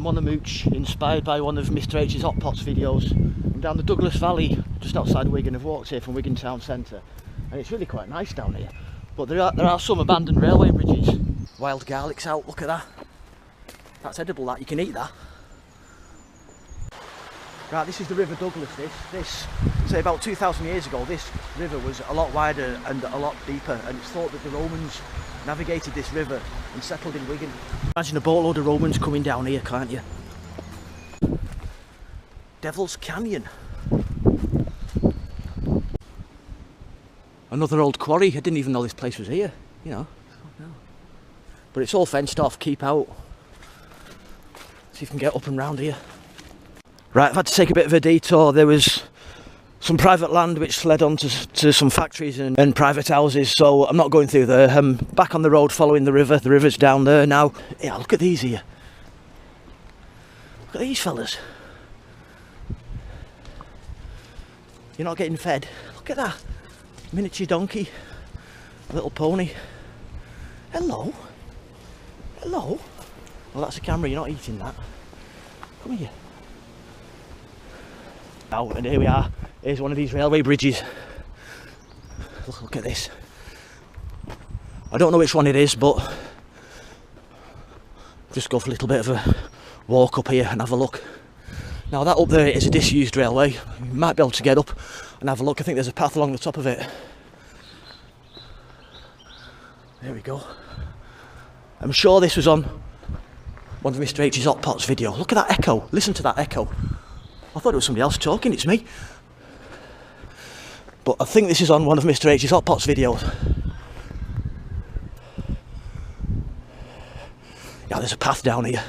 I'm on a mooch inspired by one of Mr H's Hot Pots videos. I'm down the Douglas Valley just outside Wigan. I've walked here from Wigan town centre and it's really quite nice down here, but there are some abandoned railway bridges. Wild garlic's out, look at that. That's edible, that, you can eat that. Right, this is the River Douglas. This say about 2,000 years ago, this river was a lot wider and a lot deeper, and it's thought that the Romans navigated this river and settled in Wigan. Imagine a boatload of Romans coming down here, can't you? Devil's Canyon. Another old quarry. I didn't even know this place was here, you know. But it's all fenced off, keep out. See if you can get up and round here. Right, I've had to take a bit of a detour. There was some private land which led on to some factories and private houses, so I'm not going through there. I'm back on the road following the river. The river's down there now. Yeah, look at these here. Look at these fellas. You're not getting fed. Look at that. Miniature donkey. Little pony. Hello. Hello. Well, that's a camera, you're not eating that. Come here. Oh, and here we are. Here's one of these railway bridges. Look at this. I don't know which one it is, but just go for a little bit of a walk up here and have a look. Now that up there is a disused railway. You might be able to get up and have a look. I think there's a path along the top of it. There we go. I'm sure this was on one of Mr H's Hot Pots video. Look at that echo. Listen to that echo. I thought it was somebody else talking, it's me. But I think this is on one of Mr H's Hot Pots videos. Yeah, there's a path down here.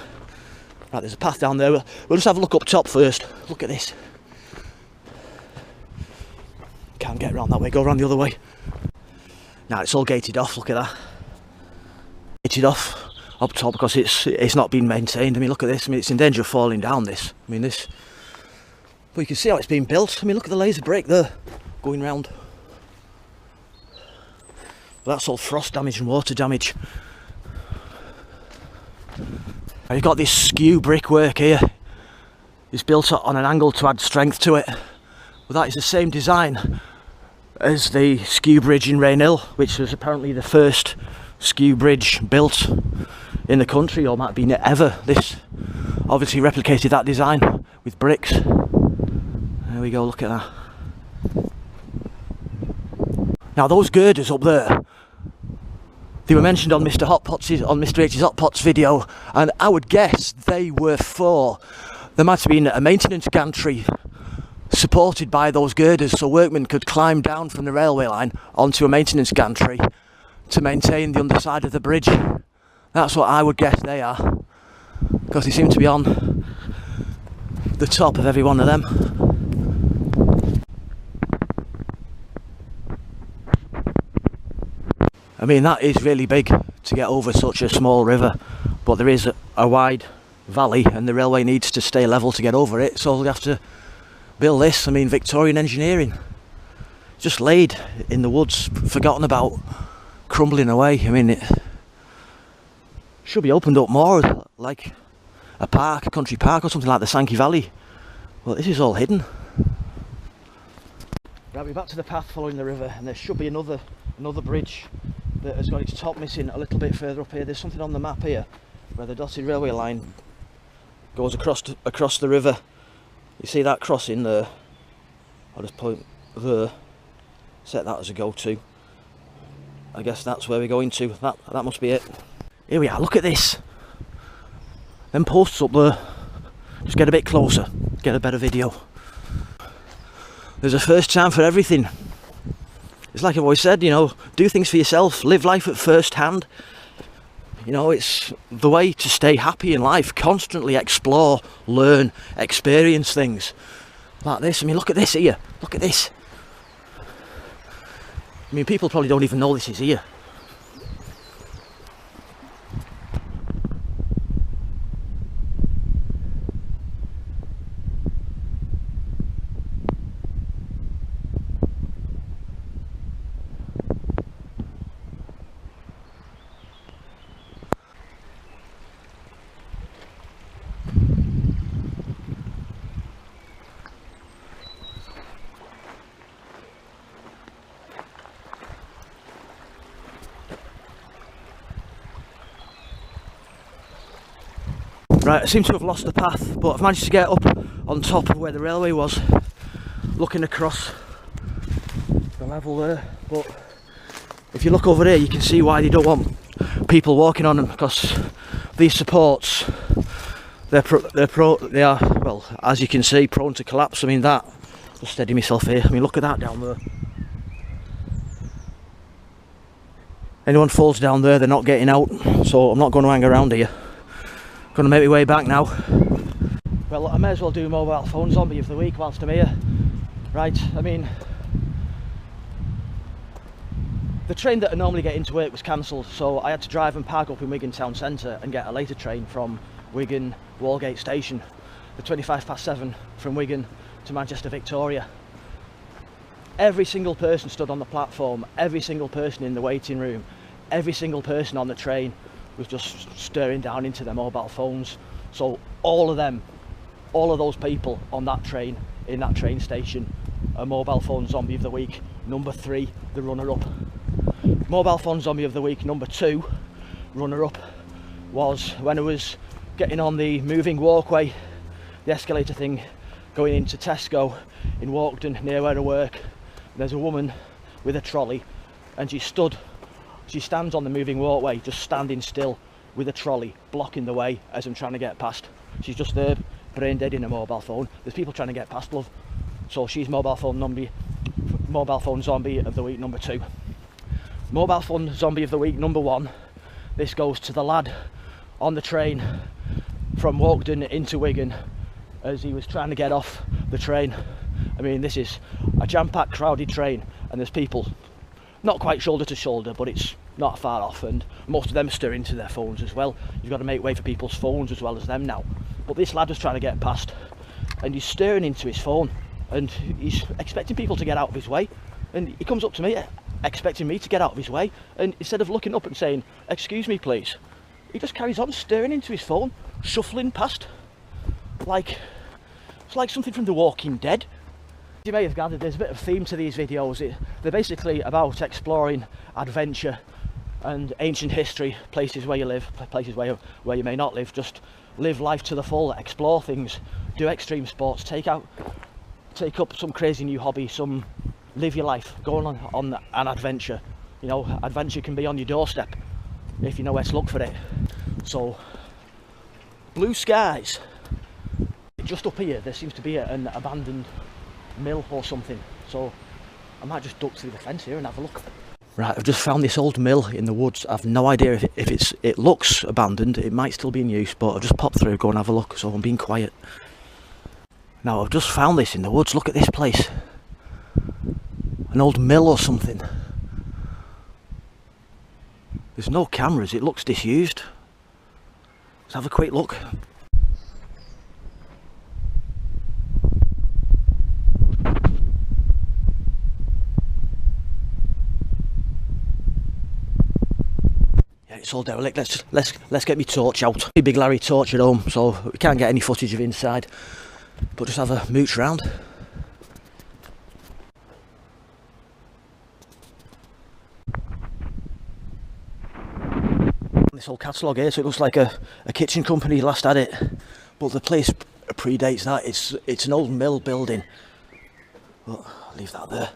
Right, there's a path down there. We'll just have a look up top first. Look at this. Can't get around that way, go around the other way. Now it's all gated off, look at that. Gated off up top because it's not been maintained. I mean, look at this. I mean, it's in danger of falling down, this. I mean, this. But you can see how it's been built. I mean, look at the laser brake there, going round. But that's all frost damage and water damage. Now you've got this skew brickwork here. It's built on an angle to add strength to it. But that is the same design as the skew bridge in Rainhill, which was apparently the first skew bridge built in the country, or might have been ever. This obviously replicated that design with bricks. There we go, look at that. Now those girders up there, they were mentioned on Mr H's Hot Pots video, and I would guess they were for, there might have been a maintenance gantry supported by those girders, so workmen could climb down from the railway line onto a maintenance gantry to maintain the underside of the bridge. That's what I would guess they are, because they seem to be on the top of every one of them. I mean, that is really big to get over such a small river, but there is a wide valley and the railway needs to stay level to get over it, so they'll have to build this. I mean, Victorian engineering, just laid in the woods, forgotten about, crumbling away. I mean, it should be opened up more, like a park, a country park or something like the Sankey Valley. Well, this is all hidden. Right, we're back to the path following the river, and there should be another bridge that has got its top missing a little bit further up here. There's something on the map here where the dotted railway line goes across the river. You see that crossing there? I'll just point there, set that as a go-to. I guess that's where we're going to. That must be it. Here we are, look at this. Them posts up there. Just get a bit closer, get a better video. There's a first time for everything. It's like I've always said, you know, do things for yourself, live life at first hand. You know, it's the way to stay happy in life. Constantly explore, learn, experience things like this. I mean, look at this here. Look at this. I mean, people probably don't even know this is here. Right, I seem to have lost the path, but I've managed to get up on top of where the railway was, looking across the level there. But if you look over there, you can see why they don't want people walking on them, because these supports, they are, well, as you can see, prone to collapse. I mean, that, just steady myself here, I mean, look at that down there. Anyone falls down there, they're not getting out, so I'm not going to hang around here. Going to make my way back now. Well, I may as well do mobile phone zombie of the week whilst I'm here. Right, I mean, the train that I normally get into work was cancelled, so I had to drive and park up in Wigan town centre and get a later train from Wigan Walgate station, the 7:25 from Wigan to Manchester Victoria. Every single person stood on the platform, every single person in the waiting room, every single person on the train was just staring down into their mobile phones. So all of them, all of those people on that train, in that train station, a mobile phone zombie of the week, number 3, the runner-up. Mobile phone zombie of the week number 2, runner-up, was when I was getting on the moving walkway, the escalator thing, going into Tesco in Walkden, near where I work. There's a woman with a trolley, and she stands on the moving walkway, just standing still with a trolley, blocking the way as I'm trying to get past. She's just there, brain dead in a mobile phone. There's people trying to get past, love. So she's mobile phone zombie of the week number 2. Mobile phone zombie of the week number 1. This goes to the lad on the train from Walkden into Wigan as he was trying to get off the train. I mean, this is a jam-packed, crowded train, and there's people not quite shoulder to shoulder, but it's not far off, and most of them stir into their phones as well. You've got to make way for people's phones as well as them now. But this lad was trying to get past, and he's staring into his phone, and he's expecting people to get out of his way, and he comes up to me expecting me to get out of his way, and instead of looking up and saying, "Excuse me please," he just carries on staring into his phone, shuffling past, like it's like something from The Walking Dead. You may have gathered there's a bit of a theme to these videos. They're basically about exploring adventure and ancient history, places where you live, places where you may not live. Just live life to the full, explore things, do extreme sports, take up some crazy new hobby, live your life, go on an adventure. You know, adventure can be on your doorstep if you know where to look for it. So, blue skies. Just up here there seems to be an abandoned mill or something, so I might just duck through the fence here and have a look. Right, I've just found this old mill in the woods. I've no idea if it looks abandoned. It might still be in use, but I'll just pop through, go and have a look, so I'm being quiet. Now, I've just found this in the woods. Look at this place. An old mill or something. There's no cameras, it looks disused. Let's have a quick look. It's all derelict. Let's get me torch out. Big Larry torch at home, so we can't get any footage of inside, but just have a mooch round. This whole catalogue here, so it looks like a kitchen company last had it, but the place predates that. It's an old mill building. But I'll leave that there.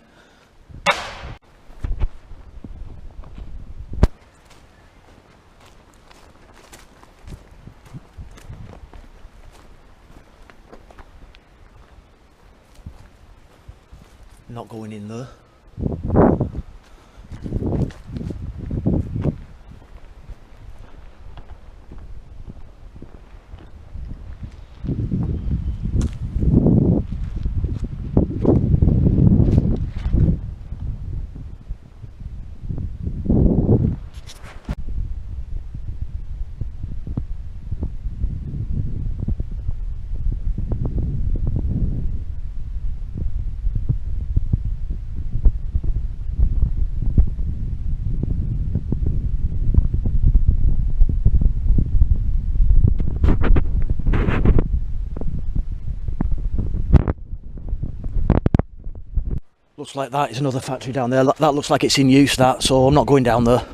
Not going in there. Looks like that is another factory down there. That looks like it's in use, that, so I'm not going down there.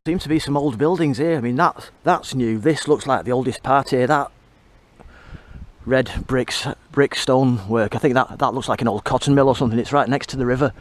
Seem to be some old buildings here. I mean, that's new. This looks like the oldest part here. That red brick stone work, I think that looks like an old cotton mill or something. It's right next to the river.